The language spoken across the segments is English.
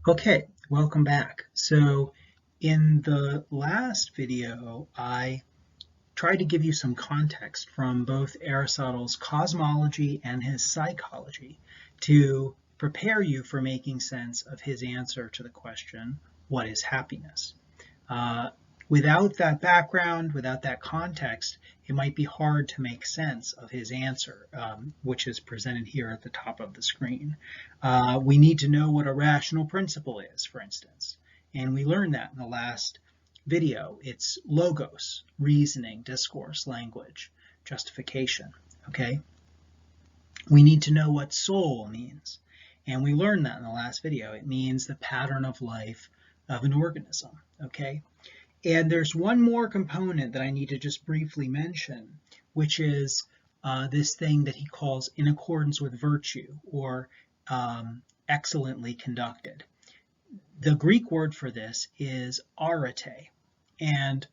Okay, welcome back. So in the last video, I tried to give you some context from both Aristotle's cosmology and his psychology to prepare you for making sense of his answer to the question, what is happiness? Without that background, without that context, it might be hard to make sense of his answer, which is presented here at the top of the screen. We need to know what a rational principle is, for instance, and we learned that in the last video. It's logos, reasoning, discourse, language, justification, okay? We need to know what soul means, and we learned that in the last video. It means the pattern of life of an organism, okay? And there's one more component that I need to just briefly mention, which is this thing that he calls in accordance with virtue, or excellently conducted. The Greek word for this is arete, and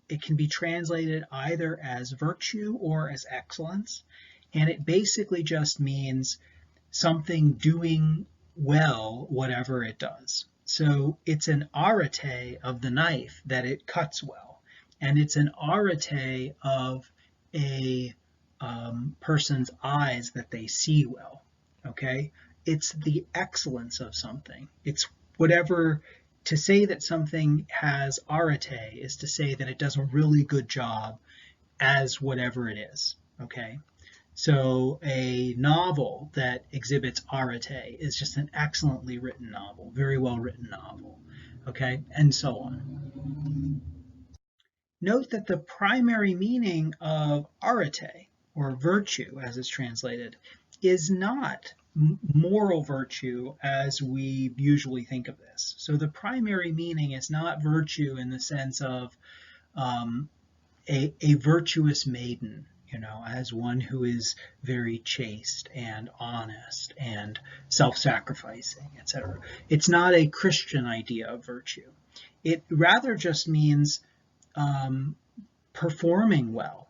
it can be translated either as virtue or as excellence, and it basically just means something doing well whatever it does. So it's an arete of the knife that it cuts well, and it's an arete of a person's eyes that they see well, okay? It's the excellence of something. It's whatever, to say that something has arete is to say that it does a really good job as whatever it is, okay? So a novel that exhibits arete is just an excellently written novel, very well written novel, okay, and so on. Note that the primary meaning of arete, or virtue as it's translated, is not moral virtue as we usually think of this. So the primary meaning is not virtue in the sense of a virtuous maiden, you know, as one who is very chaste and honest and self-sacrificing, etc. It's not a Christian idea of virtue. It rather just means performing well.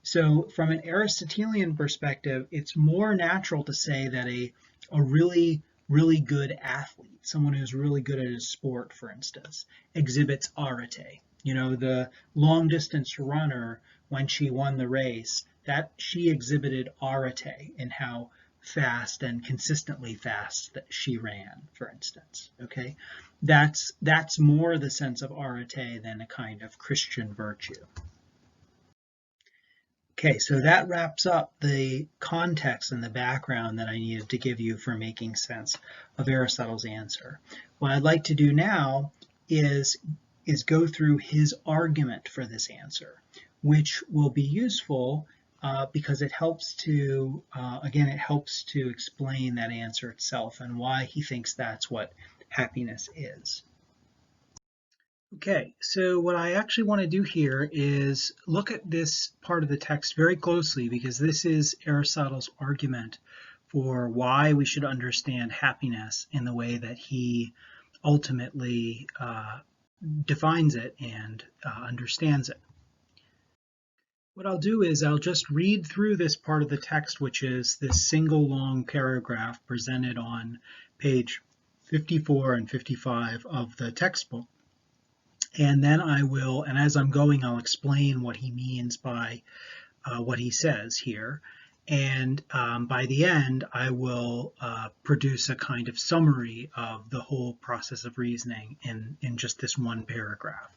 So from an Aristotelian perspective, it's more natural to say that a really good athlete, someone who's really good at a sport, for instance, exhibits arete. You know, the long distance runner, when she won the race, that she exhibited arete in how fast and consistently fast that she ran, for instance, okay? That's more the sense of arete than a kind of Christian virtue. Okay, so that wraps up the context and the background that I needed to give you for making sense of Aristotle's answer. What I'd like to do now is go through his argument for this answer, which will be useful because it helps to, again, it helps to explain that answer itself and why he thinks that's what happiness is. Okay, so what I actually want to do here is look at this part of the text very closely, because this is Aristotle's argument for why we should understand happiness in the way that he ultimately defines it and understands it. What I'll do is I'll just read through this part of the text, which is this single long paragraph presented on page 54 and 55 of the textbook. And then I will, and as I'm going, I'll explain what he means by what he says here. And by the end, I will produce a kind of summary of the whole process of reasoning in just this one paragraph.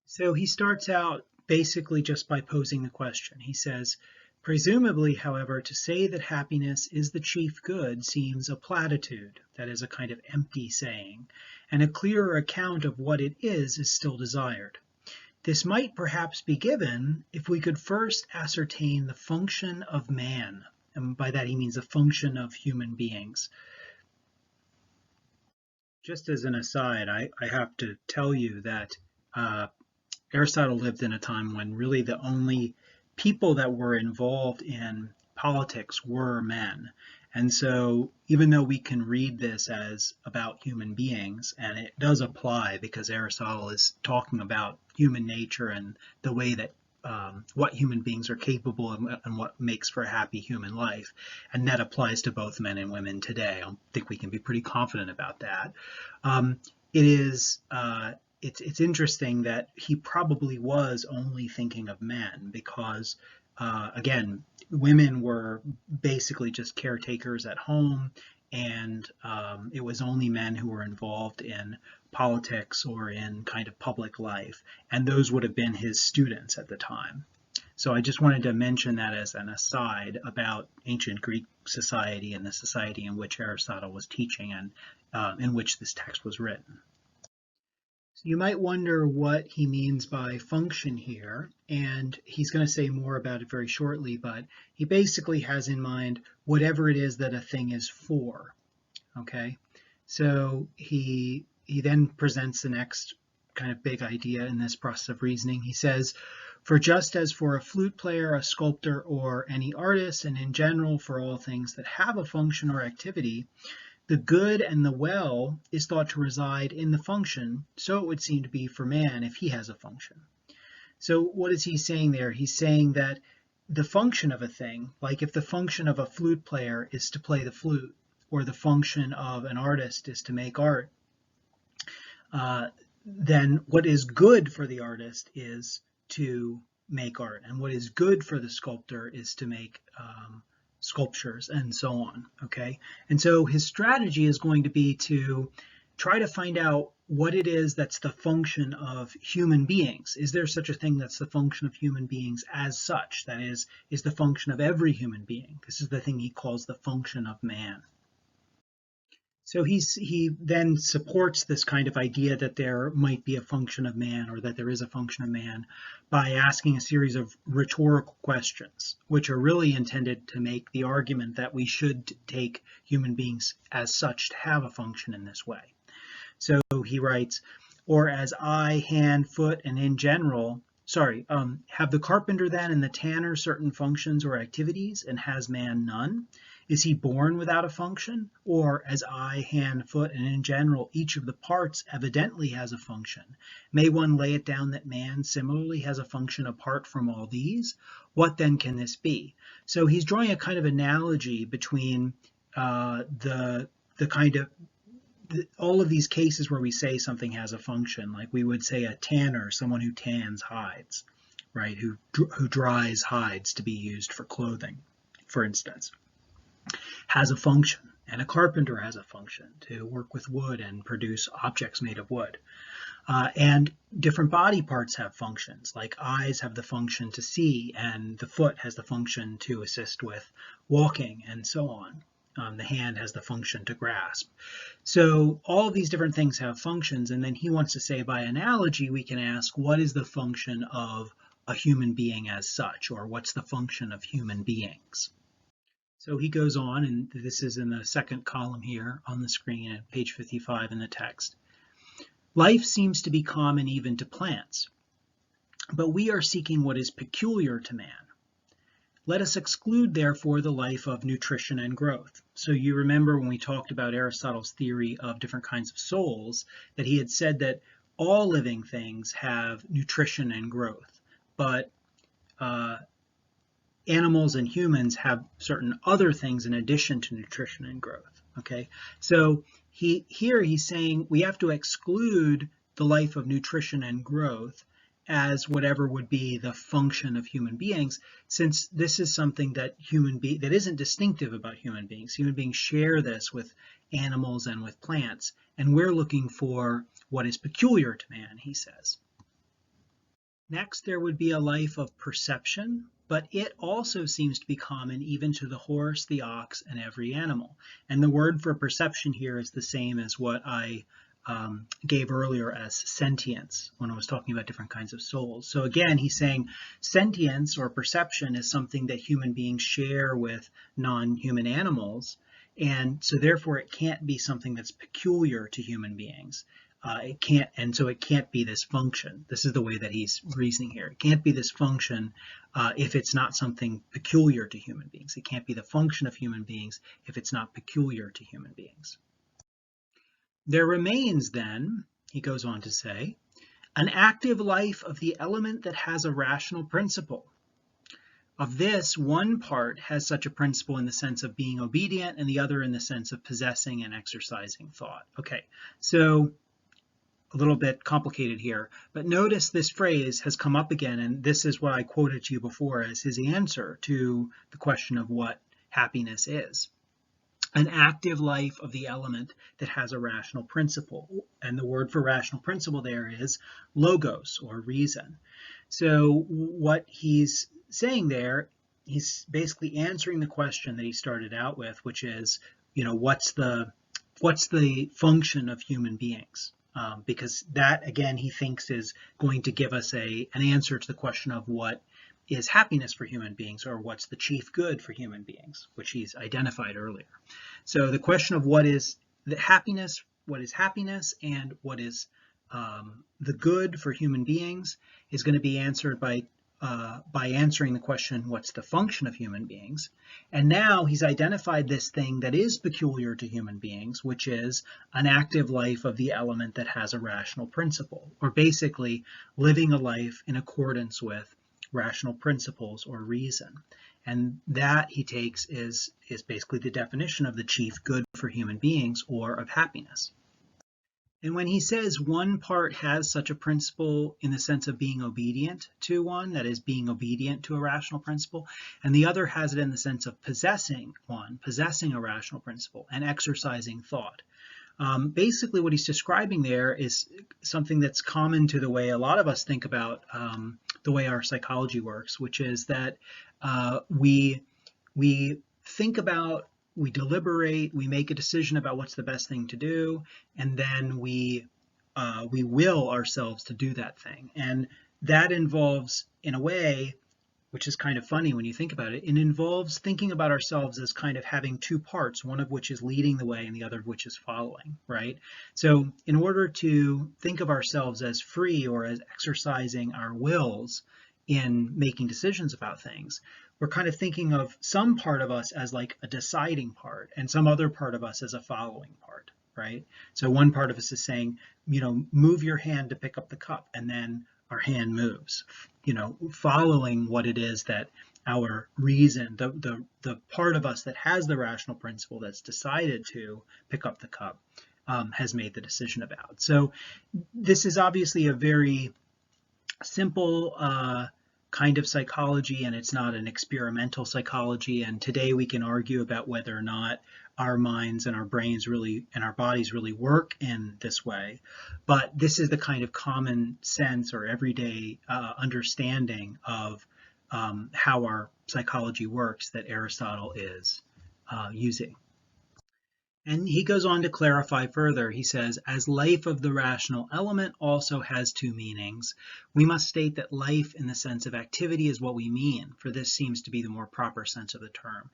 So he starts out basically just by posing the question. He says, presumably, however, to say that happiness is the chief good seems a platitude, that is a kind of empty saying, and a clearer account of what it is still desired. This might perhaps be given if we could first ascertain the function of man, and by that he means the function of human beings. Just as an aside, I have to tell you that Aristotle lived in a time when really the only people that were involved in politics were men. And so even though we can read this as about human beings, and it does apply because Aristotle is talking about human nature and the way that what human beings are capable of and what makes for a happy human life. And that applies to both men and women today. I think we can be pretty confident about that. It's interesting that he probably was only thinking of men because, again, women were basically just caretakers at home, and it was only men who were involved in politics or in kind of public life, and those would have been his students at the time. So I just wanted to mention that as an aside about ancient Greek society and the society in which Aristotle was teaching and in which this text was written. So you might wonder what he means by function here, and he's going to say more about it very shortly, but he basically has in mind whatever it is that a thing is for. Okay, so he then presents the next kind of big idea in this process of reasoning. He says, for just as for a flute player, a sculptor, or any artist, and in general for all things that have a function or activity, the good and the well is thought to reside in the function, so it would seem to be for man if he has a function. So what is he saying there? He's saying that the function of a thing, like if the function of a flute player is to play the flute, or the function of an artist is to make art, then what is good for the artist is to make art, and what is good for the sculptor is to make sculptures and so on. Okay, and so his strategy is going to be to try to find out what it is that's the function of human beings. Is there such a thing that's the function of human beings as such? That is the function of every human being. This is the thing he calls the function of man. So he then supports this kind of idea that there might be a function of man, or that there is a function of man, by asking a series of rhetorical questions, which are really intended to make the argument that we should take human beings as such to have a function in this way. So he writes, or as eye, hand, foot, and in general, have the carpenter then and the tanner certain functions or activities, and has man none? Is he born without a function? Or as eye, hand, foot, and in general, each of the parts evidently has a function? May one lay it down that man similarly has a function apart from all these? What then can this be? So he's drawing a kind of analogy between the kind of all of these cases where we say something has a function, like we would say a tanner, someone who tans hides, right? Who dries hides to be used for clothing, for instance, has a function, and a carpenter has a function to work with wood and produce objects made of wood. And different body parts have functions, like eyes have the function to see, and the foot has the function to assist with walking, and so on. The hand has the function to grasp. So all of these different things have functions, and then he wants to say, by analogy, we can ask, what is the function of a human being as such, or what's the function of human beings? So he goes on, and this is in the second column here on the screen at page 55 in the text. Life seems to be common even to plants, but we are seeking what is peculiar to man. Let us exclude, therefore, the life of nutrition and growth. So you remember when we talked about Aristotle's theory of different kinds of souls, that he had said that all living things have nutrition and growth, but animals and humans have certain other things in addition to nutrition and growth. Okay, so he's saying we have to exclude the life of nutrition and growth as whatever would be the function of human beings, since this is something that that isn't distinctive about human beings. Human beings share this with animals and with plants, and we're looking for what is peculiar to man, he says. Next, there would be a life of perception, but it also seems to be common even to the horse, the ox, and every animal. And the word for perception here is the same as what I gave earlier as sentience when I was talking about different kinds of souls. So again, he's saying sentience or perception is something that human beings share with non-human animals, and so therefore it can't be something that's peculiar to human beings. It can't be this function. This is the way that he's reasoning here. It can't be this function if it's not something peculiar to human beings. It can't be the function of human beings if it's not peculiar to human beings. There remains then, he goes on to say, An active life of the element that has a rational principle. Of this, one part has such a principle in the sense of being obedient, and the other in the sense of possessing and exercising thought. Okay, so a little bit complicated here, but notice this phrase has come up again, and this is what I quoted to you before as his answer to the question of what happiness is. An active life of the element that has a rational principle. And the word for rational principle there is logos, or reason. So what he's saying there, he's basically answering the question that he started out with, which is, what's the function of human beings? Because that, again, he thinks is going to give us an answer to the question of what is happiness for human beings, or what's the chief good for human beings, which he's identified earlier. So the question of what is happiness, and what is the good for human beings is going to be answered by answering the question, what's the function of human beings? And now he's identified this thing that is peculiar to human beings, which is an active life of the element that has a rational principle, or basically living a life in accordance with rational principles or reason. And that, he takes, is basically the definition of the chief good for human beings, or of happiness. And when he says one part has such a principle in the sense of being obedient to one, that is, being obedient to a rational principle, and the other has it in the sense of possessing a rational principle, and exercising thought. Basically what he's describing there is something that's common to the way a lot of us think about the way our psychology works, which is that we think about, we deliberate, we make a decision about what's the best thing to do, and then we will ourselves to do that thing. And that involves, in a way, which is kind of funny when you think about it, it involves thinking about ourselves as kind of having two parts, one of which is leading the way and the other of which is following, right? So in order to think of ourselves as free, or as exercising our wills in making decisions about things, we're kind of thinking of some part of us as like a deciding part, and some other part of us as a following part, right? So one part of us is saying, move your hand to pick up the cup, and then our hand moves, following what it is that our reason, the part of us that has the rational principle that's decided to pick up the cup, has made the decision about. So this is obviously a very simple kind of psychology, and it's not an experimental psychology. And today we can argue about whether or not our minds and our brains really, and our bodies really work in this way. But this is the kind of common sense or everyday understanding of how our psychology works that Aristotle is using. And he goes on to clarify further. He says, as life of the rational element also has two meanings, we must state that life in the sense of activity is what we mean, for this seems to be the more proper sense of the term.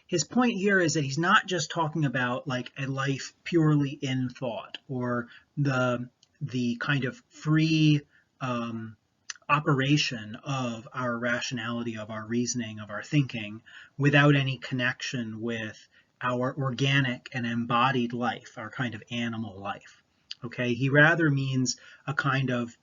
His point here is that he's not just talking about like a life purely in thought, or the kind of free operation of our rationality, of our reasoning, of our thinking, without any connection with our organic and embodied life, our kind of animal life. Okay, he rather means a kind of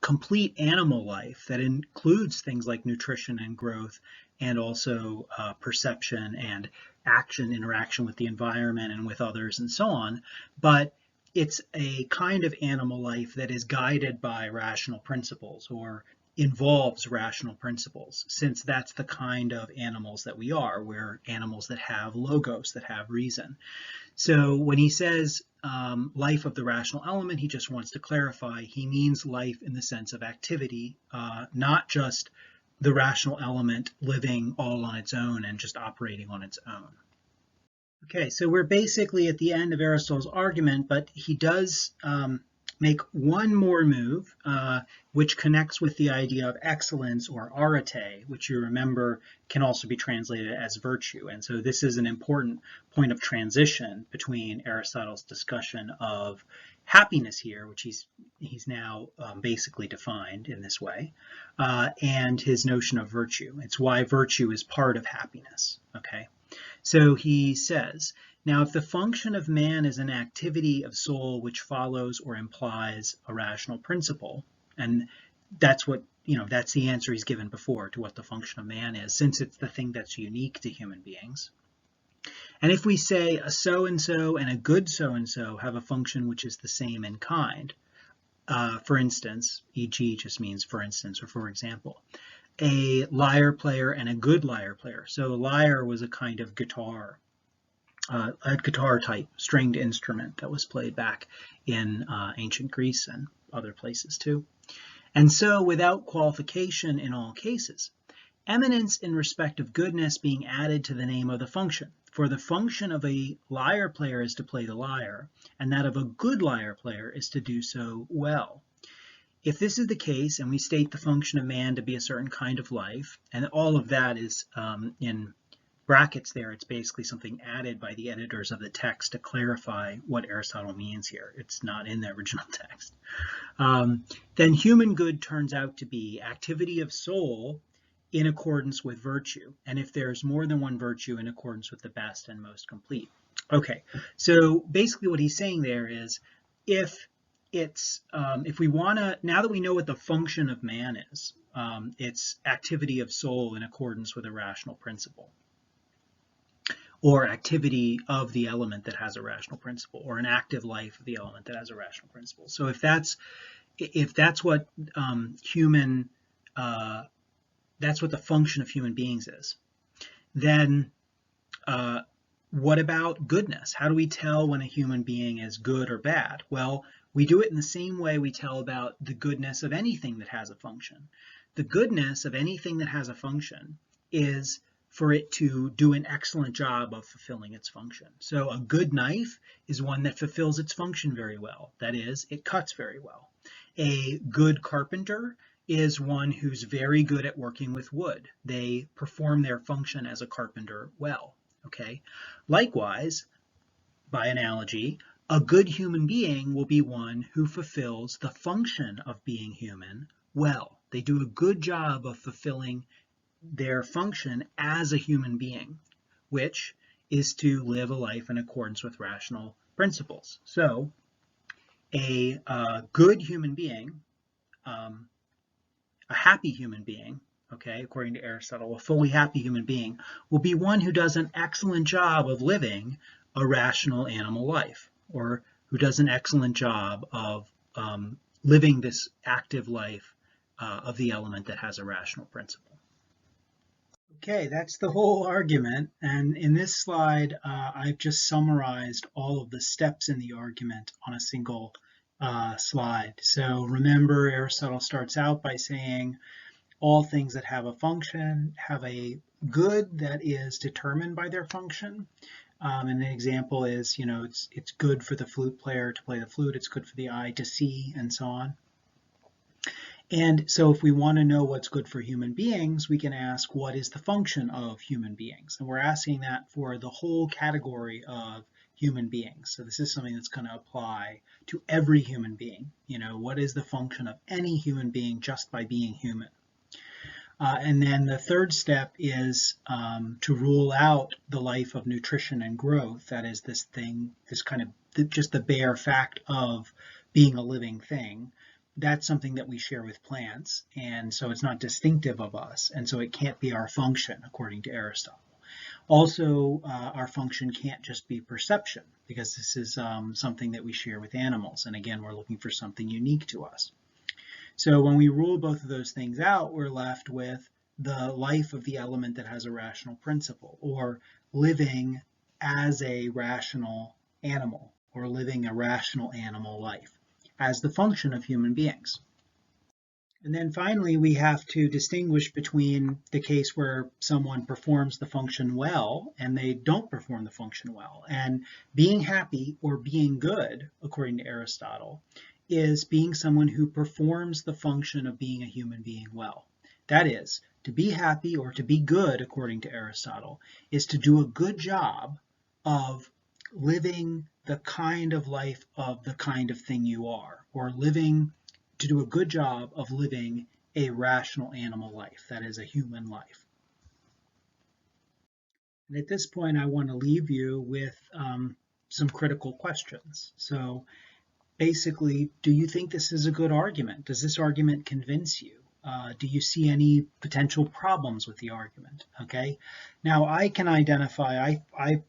complete animal life that includes things like nutrition and growth, and also perception and action, interaction with the environment and with others and so on. But it's a kind of animal life that is guided by rational principles, or involves rational principles, since that's the kind of animals that we are. We're animals that have logos, that have reason. So when he says life of the rational element, he just wants to clarify he means life in the sense of activity, not just the rational element living all on its own and just operating on its own. Okay, so we're basically at the end of Aristotle's argument, but he does make one more move, which connects with the idea of excellence, or arete, which you remember can also be translated as virtue. And so this is an important point of transition between Aristotle's discussion of happiness here, which he's now basically defined in this way, and his notion of virtue. It's why virtue is part of happiness. Okay, so he says, now, if the function of man is an activity of soul which follows or implies a rational principle, And that's what, that's the answer he's given before to what the function of man is, since it's the thing that's unique to human beings. And if we say a so-and-so and a good so-and-so have a function which is the same in kind, for instance, e.g. just means for instance or for example, a lyre player and a good lyre player. So lyre was a kind of guitar, a guitar type stringed instrument that was played back in ancient Greece and other places too. And so without qualification in all cases, eminence in respect of goodness being added to the name of the function. For the function of a lyre player is to play the lyre, and that of a good lyre player is to do so well. If this is the case, and we state the function of man to be a certain kind of life, and all of that is in brackets there, it's basically something added by the editors of the text to clarify what Aristotle means here. It's not in the original text. Then human good turns out to be activity of soul in accordance with virtue, and if there's more than one virtue, in accordance with the best and most complete. Okay, so basically what he's saying there is, if we want to, now that we know what the function of man is, it's activity of soul in accordance with a rational principle, or activity of the element that has a rational principle, or an active life of the element that has a rational principle. So if that's what that's what the function of human beings is, then what about goodness? How do we tell when a human being is good or bad? Well, we do it in the same way we tell about the goodness of anything that has a function. The goodness of anything that has a function is for it to do an excellent job of fulfilling its function. So a good knife is one that fulfills its function very well. That is, it cuts very well. A good carpenter is one who's very good at working with wood. They perform their function as a carpenter well. Okay. Likewise, by analogy, a good human being will be one who fulfills the function of being human well. They do a good job of fulfilling their function as a human being, which is to live a life in accordance with rational principles. So a good human being, a happy human being, okay, according to Aristotle, a fully happy human being will be one who does an excellent job of living a rational animal life, or who does an excellent job of living this active life of the element that has a rational principle. Okay, that's the whole argument, and in this slide I've just summarized all of the steps in the argument on a single slide. So remember, Aristotle starts out by saying all things that have a function have a good that is determined by their function. And the example is, it's good for the flute player to play the flute, it's good for the eye to see, and so on. And so if we want to know what's good for human beings, we can ask, what is the function of human beings? And we're asking that for the whole category of human beings. So this is something that's going to apply to every human being. What is the function of any human being just by being human? And then the third step is to rule out the life of nutrition and growth. That is this kind of just the bare fact of being a living thing. That's something that we share with plants, and so it's not distinctive of us, and so it can't be our function, according to Aristotle. Also, our function can't just be perception, because this is something that we share with animals, and again, we're looking for something unique to us. So when we rule both of those things out, we're left with the life of the element that has a rational principle, or living as a rational animal, or living a rational animal life as the function of human beings. And then finally, we have to distinguish between the case where someone performs the function well and they don't perform the function well. And being happy or being good, according to Aristotle, is being someone who performs the function of being a human being well. That is, to be happy or to be good, according to Aristotle, is to do a good job of living the kind of life of the kind of thing you are, or to do a good job of living a rational animal life, that is a human life. And at this point, I want to leave you with some critical questions. So basically, do you think this is a good argument? Does this argument convince you? Do you see any potential problems with the argument? Okay. Now I can identify, I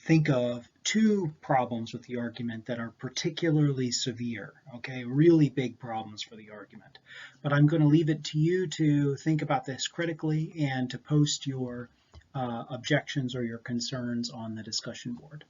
think of two problems with the argument that are particularly severe, okay, really big problems for the argument. But I'm going to leave it to you to think about this critically and to post your objections or your concerns on the discussion board.